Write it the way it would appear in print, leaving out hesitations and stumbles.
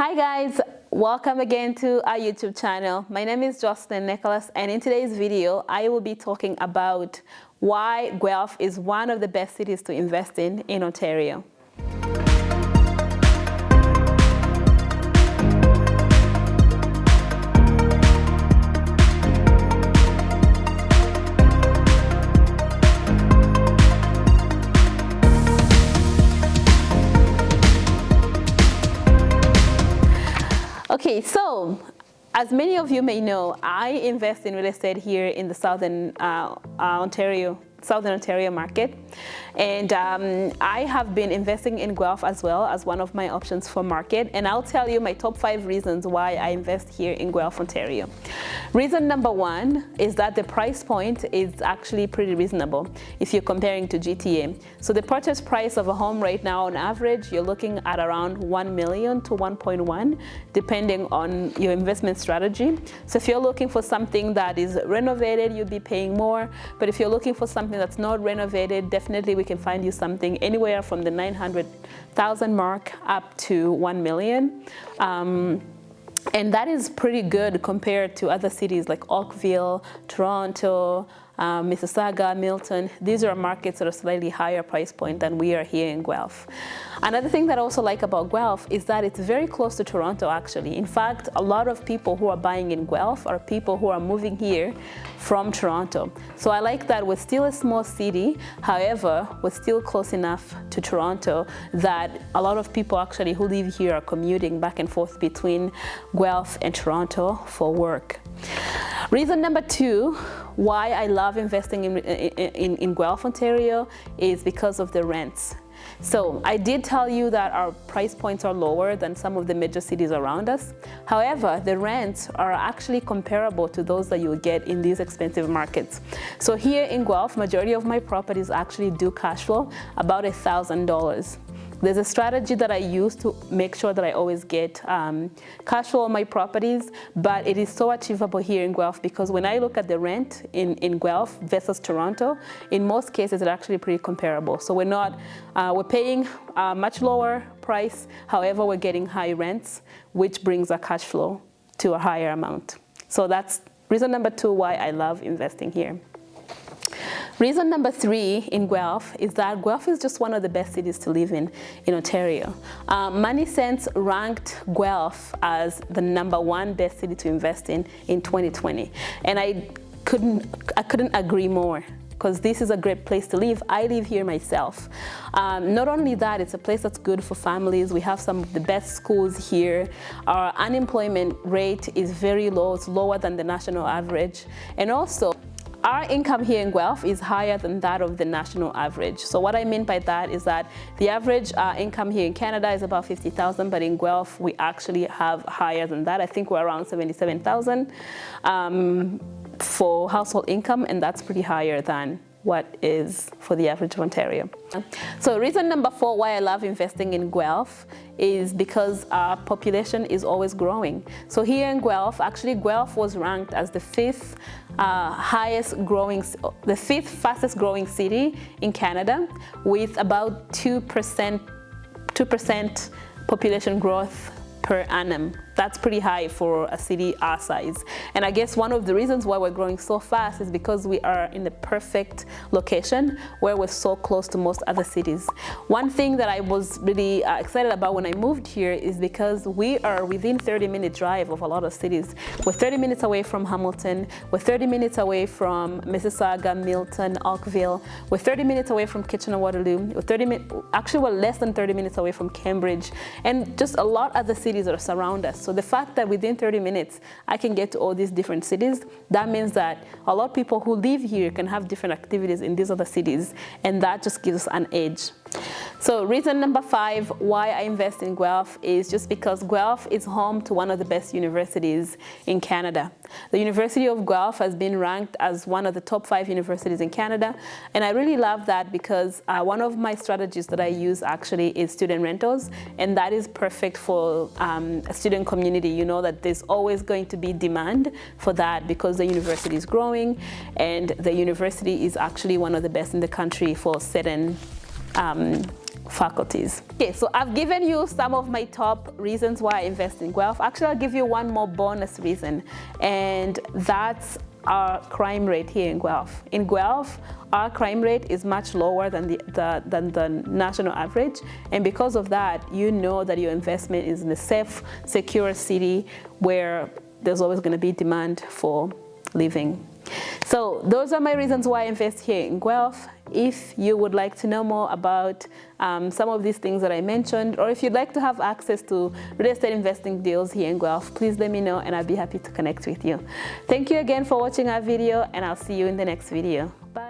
Hi guys, welcome again to our YouTube channel. My name is Joseline Nicholas, and in today's video I will be talking about why Guelph is one of the best cities to invest in Ontario. Okay, so as many of you may know, I invest in real estate here in the Southern Ontario market, and I have been investing in Guelph as well as one of my options for market, and I'll tell you my top 5 reasons why I invest here in Guelph, Ontario. Reason number 1 is that the price point is actually pretty reasonable if you're comparing to GTA. So the purchase price of a home right now on average, you're looking at around 1 million to 1.1 depending on your investment strategy. So if you're looking for something that is renovated, you'd be paying more, but if you're looking for something that's not renovated, definitely we can find you something anywhere from the 900,000 mark up to 1 million. And that is pretty good compared to other cities like Oakville, Toronto, Mississauga, Milton. These are markets that are slightly higher price point than we are here in Guelph. Another thing that I also like about Guelph is that it's very close to Toronto actually. In fact, a lot of people who are buying in Guelph are people who are moving here from Toronto. So I like that we're still a small city, however, we're still close enough to Toronto that a lot of people actually who live here are commuting back and forth between Guelph and Toronto for work. Reason number 2 why I love investing in Guelph, Ontario is because of the rents. So I did tell you that our price points are lower than some of the major cities around us. However, the rents are actually comparable to those that you'll get in these expensive markets. So here in Guelph, majority of my properties actually do cash flow about $1,000. There's a strategy that I use to make sure that I always get cash flow on my properties, but it is so achievable here in Guelph because when I look at the rent in Guelph versus Toronto, in most cases it's actually pretty comparable. So we're paying a much lower price, however we're getting high rents, which brings our cash flow to a higher amount. So that's reason number 2 why I love investing here. Reason number 3 in Guelph is that Guelph is just one of the best cities to live in Ontario. Money Sense ranked Guelph as the #1 best city to invest in 2020, and I couldn't agree more, because this is a great place to live. I live here myself. Not only that, it's a place that's good for families. We have some of the best schools here. Our unemployment rate is very low. It's lower than the national average, and also our income here in Guelph is higher than that of the national average. So what I mean by that is that the average income here in Canada is about $50,000, but in Guelph we actually have higher than that. I think we're around $77,000 for household income, and that's pretty higher than what is for the average of Ontario. So reason number 4 why I love investing in Guelph is because our population is always growing. So here in Guelph, actually Guelph was ranked as the 5th fastest growing city in Canada, with about 2% population growth per annum. That's pretty high for a city our size. And I guess one of the reasons why we're growing so fast is because we are in the perfect location where we're so close to most other cities. One thing that I was really excited about when I moved here is because we are within 30-minute drive of a lot of cities. We're 30 minutes away from Hamilton. We're 30 minutes away from Mississauga, Milton, Oakville. We're 30 minutes away from Kitchener-Waterloo. We're less than 30 minutes away from Cambridge, and just a lot of other cities that surround us. So the fact that within 30 minutes I can get to all these different cities, that means that a lot of people who live here can have different activities in these other cities, and that just gives us an edge. So reason number 5 why I invest in Guelph is just because Guelph is home to one of the best universities in Canada. The University of Guelph has been ranked as one of the top 5 universities in Canada, and I really love that because one of my strategies that I use actually is student rentals, and that is perfect for a student community. You know that there's always going to be demand for that because the university is growing, and the university is actually one of the best in the country for certain faculties. Okay, so I've given you some of my top reasons why I invest in Guelph. Actually, I'll give you one more bonus reason, and that's our crime rate here in Guelph. In Guelph, our crime rate is much lower than the national average, and because of that, you know that your investment is in a safe, secure city where there's always going to be demand for living. So those are my reasons why I invest here in Guelph. If you would like to know more about some of these things that I mentioned, or if you'd like to have access to real estate investing deals here in Guelph, please let me know and I'll be happy to connect with you. Thank you again for watching our video, and I'll see you in the next video. Bye.